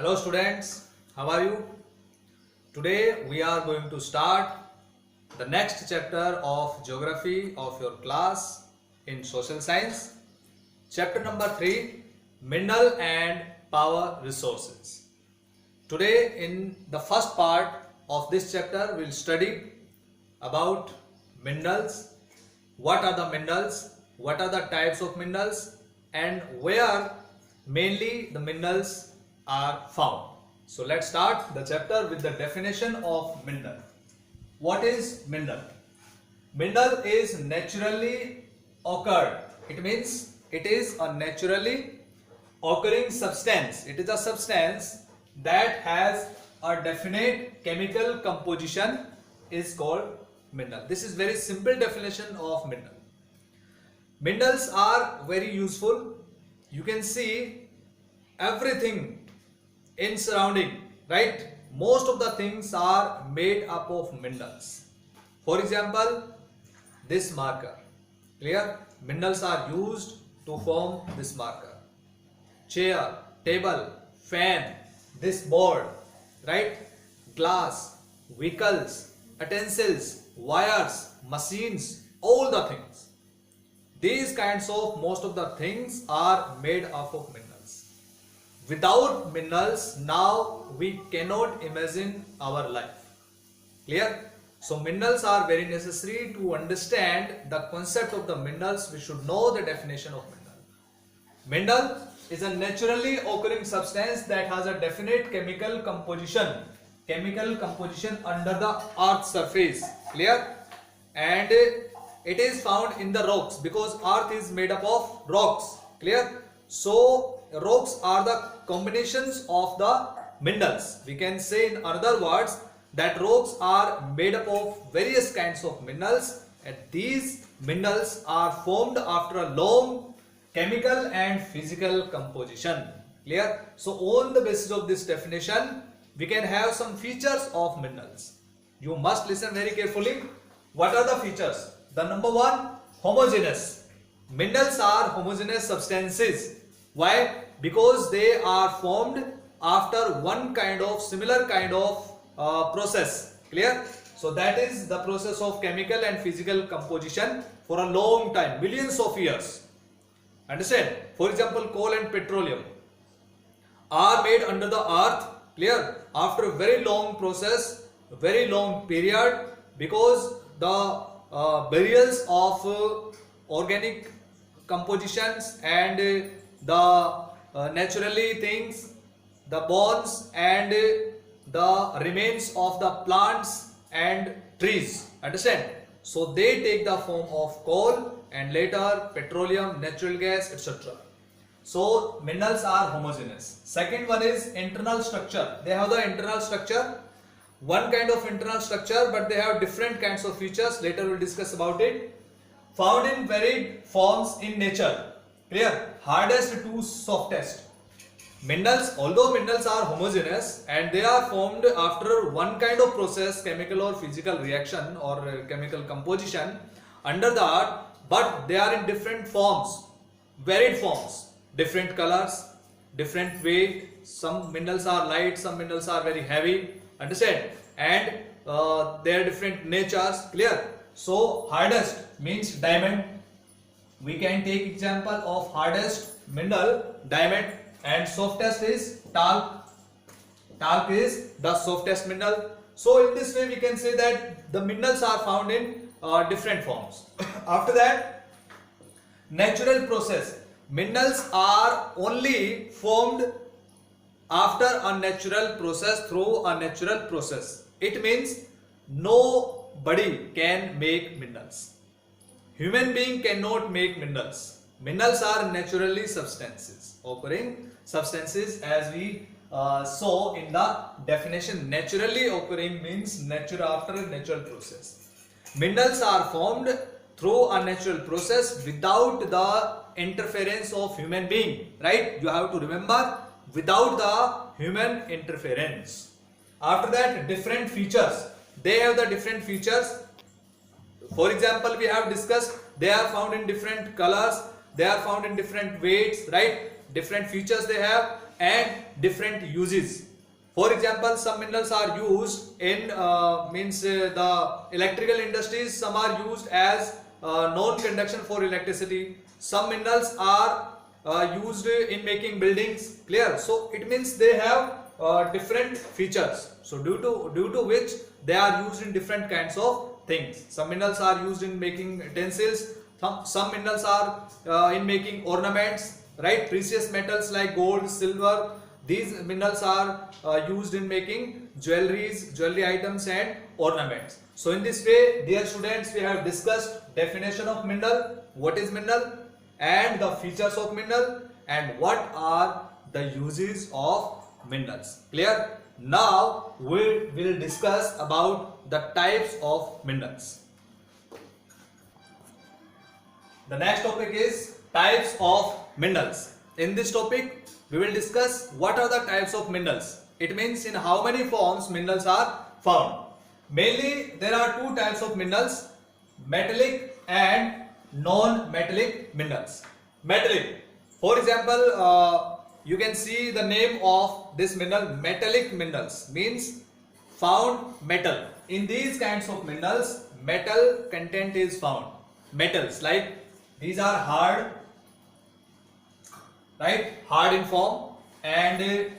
Hello students, how are you? Today we are going to start the next chapter of geography of your class in social science. Chapter number 3, Mineral and Power Resources. Today in the first part of this chapter we'll study about minerals, what are the minerals, what are the types of minerals and where mainly the minerals are found. So let's start the chapter with the definition of mineral. What is mineral? Mineral is naturally occurred. It means it is a naturally occurring substance. It is a substance that has a definite chemical composition is called mineral. This is very simple definition of mineral. Minerals are very useful. You can see everything in surrounding, right? Most of the things are made up of minerals. For example, this marker, clear? Minerals are used to form this marker. Chair, table, fan, this board, right? Glass, vehicles, utensils, wires, machines, all the things. These kinds of most of the things are made up of minerals. Without minerals, now we cannot imagine our life. Clear? So minerals are very necessary. To understand the concept of the minerals, we should know the definition of mineral. Mineral is a naturally occurring substance that has a definite chemical composition under the earth's surface. Clear? And it is found in the rocks because earth is made up of rocks. Clear? So rocks are the combinations of the minerals. We can say in other words that rocks are made up of various kinds of minerals, and these minerals are formed after a long chemical and physical composition. Clear? So on the basis of this definition, we can have some features of minerals. You must listen very carefully. What are the features? The number one, homogeneous. Minerals are homogeneous substances. Why? Because they are formed after one kind of similar kind of process. Clear? So that is the process of chemical and physical composition for a long time, millions of years. Understand? For example, coal and petroleum are made under the earth. Clear? After a very long process, very long period, because the burials of organic compositions and the naturally things, the bones and the remains of the plants and trees. Understand? So they take the form of coal and later petroleum, natural gas, etc. So minerals are homogeneous. Second one is internal structure. They have the internal structure. One kind of internal structure, but they have different kinds of features. Later we'll discuss about it. Found in varied forms in nature. Clear? Hardest to softest. Minerals, although minerals are homogeneous and they are formed after one kind of process, chemical or physical reaction or chemical composition under the earth, but they are in different forms, varied forms, different colors, different weight. Some minerals are light, some minerals are very heavy. Understand? And they are different natures. Clear? So hardest means diamond. We can take example of hardest mineral, diamond, and softest is talc. Talc is the softest mineral. So in this way we can say that the minerals are found in different forms. After that, natural process. Minerals are only formed after a natural process, through a natural process. It means nobody can make minerals. Human being cannot make minerals. Minerals are naturally substances, occurring substances, as we saw in the definition. Naturally occurring means after a natural process. Minerals are formed through a natural process without the interference of human being. Right? You have to remember, without the human interference. After that, different features. They have the different features. For example, we have discussed they are found in different colors, they are found in different weights, right? Different features they have. and different uses. For example, some minerals are used in the electrical industries. Some are used as non-conduction for electricity. Some minerals are used in making buildings. Clear? So it means they have different features. So due to which they are used in different kinds of things. Some minerals are used in making utensils. Some minerals are in making ornaments, right? Precious metals like gold, silver. These minerals are used in making jewelry items and ornaments. So in this way, dear students, we have discussed definition of mineral, what is mineral, and the features of mineral, and what are the uses of minerals. Clear? Now we will discuss about the types of minerals. The next topic is types of minerals. In this topic, we will discuss what are the types of minerals. It means in how many forms minerals are found. Mainly there are two types of minerals, metallic and non-metallic minerals. Metallic, for example, you can see the name of this mineral, metallic minerals, means found metal. In these kinds of minerals, metal content is found. Metals like these are hard, right? Hard in form and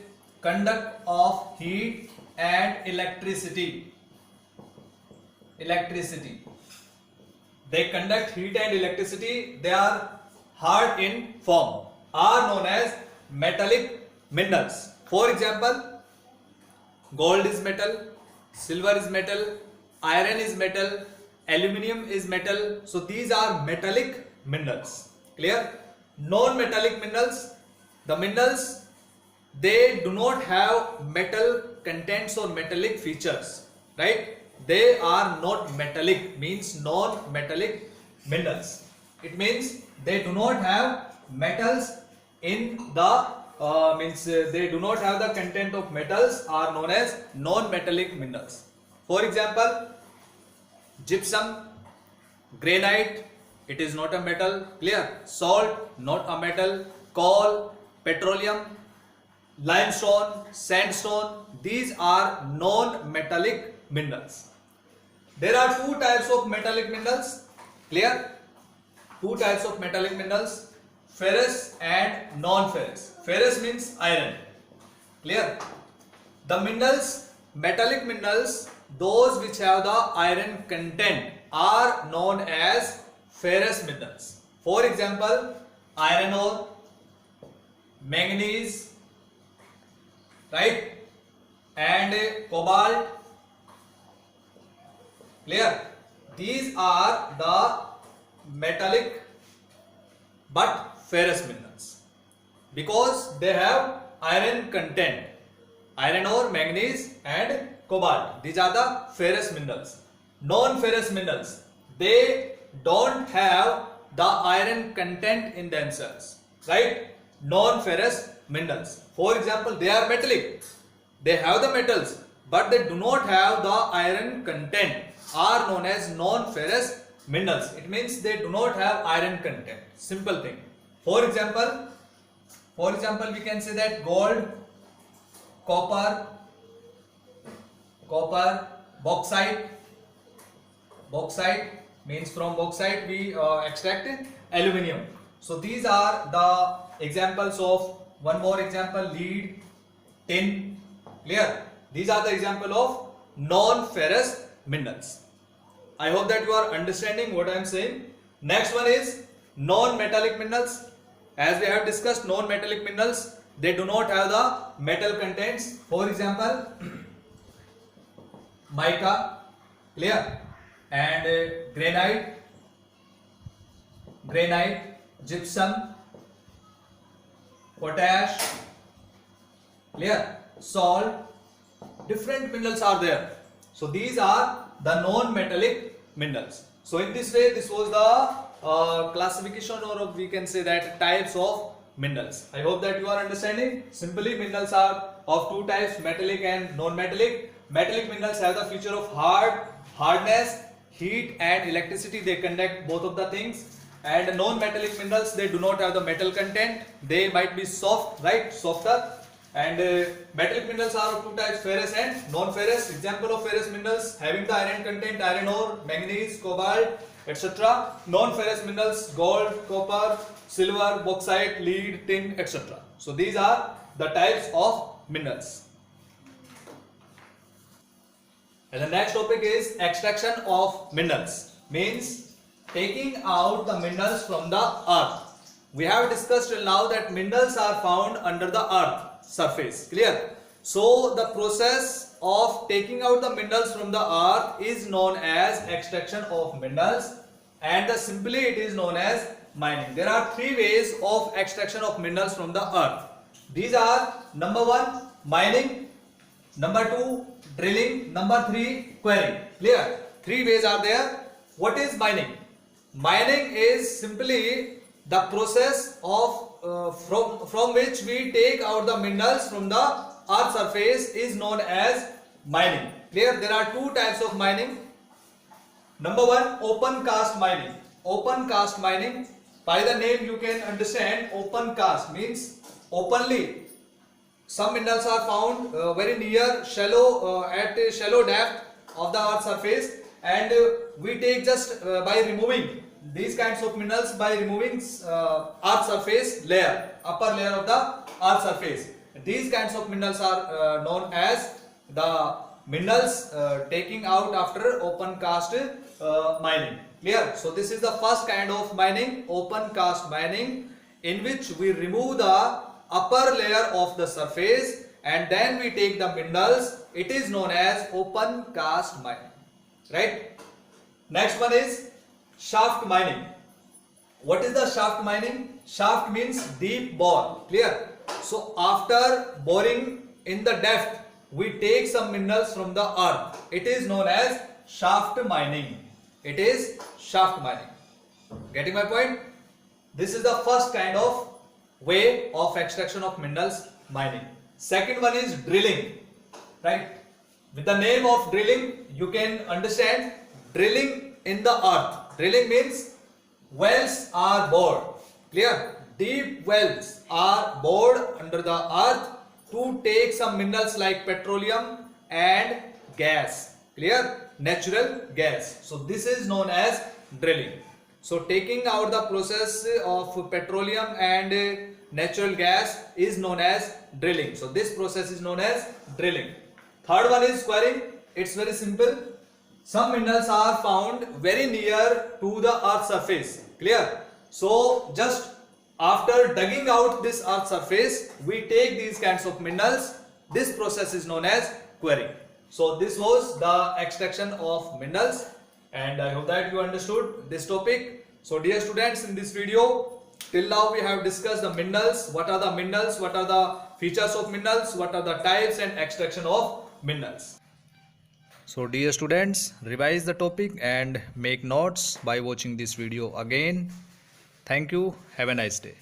conduct of heat and electricity. They conduct heat and electricity. They are hard in form, are known as metallic minerals. For example, gold is metal, silver is metal, iron is metal, aluminium is metal. So these are metallic minerals. Clear? Non-metallic minerals, the minerals, they do not have metal contents or metallic features, right? They are not metallic, means non-metallic minerals. It means they do not have metals in the they do not have the content of metals, are known as non-metallic minerals. For example, gypsum, granite, it is not a metal. Clear? Salt, not a metal. Coal, petroleum, limestone, sandstone, these are non-metallic minerals. There are two types of metallic minerals. Clear? Two types of metallic minerals, ferrous and non-ferrous. Ferrous means iron. Clear? The minerals, metallic minerals, those which have the iron content, are known as ferrous minerals. For example, iron ore, manganese, right, and cobalt. Clear? These are the metallic but ferrous minerals because they have iron content. Iron ore, manganese and cobalt, these are the ferrous minerals. Non-ferrous minerals, they don't have the iron content in themselves, right? Non-ferrous minerals, for example, they are metallic, they have the metals but they do not have the iron content, are known as non-ferrous minerals. It means they do not have iron content. Simple thing. For example, we can say that gold, copper, bauxite means from bauxite we extract aluminium. So these are the examples of, one more example, lead, tin. Clear? These are the example of non-ferrous minerals. I hope that you are understanding what I am saying. Next one is non-metallic minerals. As we have discussed, non-metallic minerals, they do not have the metal contents. For example, mica, clear, and granite, gypsum, potash, clear, salt, different minerals are there. So these are the non-metallic minerals. So in this way, this was the classification, or we can say that types of minerals. I hope that you are understanding. Simply, minerals are of two types, metallic and non-metallic. Metallic minerals have the feature of hardness, heat and electricity. They conduct both of the things. And non-metallic minerals, they do not have the metal content. They might be soft, right? Softer. And metallic minerals are of two types, ferrous and non-ferrous. Example of ferrous minerals having the iron content, iron ore, manganese, cobalt, etc. Non-ferrous minerals, gold, copper, silver, bauxite, lead, tin, etc. So these are the types of minerals. And the next topic is extraction of minerals, means taking out the minerals from the earth. We have discussed till now that minerals are found under the earth surface, clear? So the process of taking out the minerals from the earth is known as extraction of minerals, and simply it is known as mining. There are three ways of extraction of minerals from the earth. These are: number 1, mining; number 2, drilling; number 3, quarrying. Clear? Three ways are there. What is mining? Mining is simply the process of from which we take out the minerals from the earth surface is known as mining. Clear? There are two types of mining. Number 1, open cast mining. Open cast mining, by the name you can understand, open cast means openly. Some minerals are found very near shallow at a shallow depth of the earth surface, and we take just by removing these kinds of minerals by removing earth surface layer, upper layer of the earth surface. These kinds of minerals are known as the minerals taking out after open cast mining. Clear? So this is the first kind of mining, open cast mining, in which we remove the upper layer of the surface and then we take the minerals. It is known as open cast mining, right? Next one is shaft mining. What is the shaft mining? Shaft means deep bore. Clear? So after boring in the depth, we take some minerals from the earth. It is known as shaft mining. It is shaft mining. Getting my point? This is the first kind of way of extraction of minerals, mining. Second one is drilling, right? With the name of drilling, you can understand drilling in the earth. Drilling means wells are bored. Clear? Deep wells are bored under the earth to take some minerals like petroleum and gas. Clear? Natural gas. So this is known as drilling. So taking out the process of petroleum and natural gas is known as drilling. So this process is known as drilling. Third one is quarrying. It's very simple. Some minerals are found very near to the earth surface. Clear? So just after digging out this earth surface, we take these kinds of minerals. This process is known as quarrying. So this was the extraction of minerals, and I hope that you understood this topic. So dear students, in this video, till now we have discussed the minerals. What are the minerals? What are the features of minerals? What are the types and extraction of minerals? So dear students, revise the topic and make notes by watching this video again. Thank you. Have a nice day.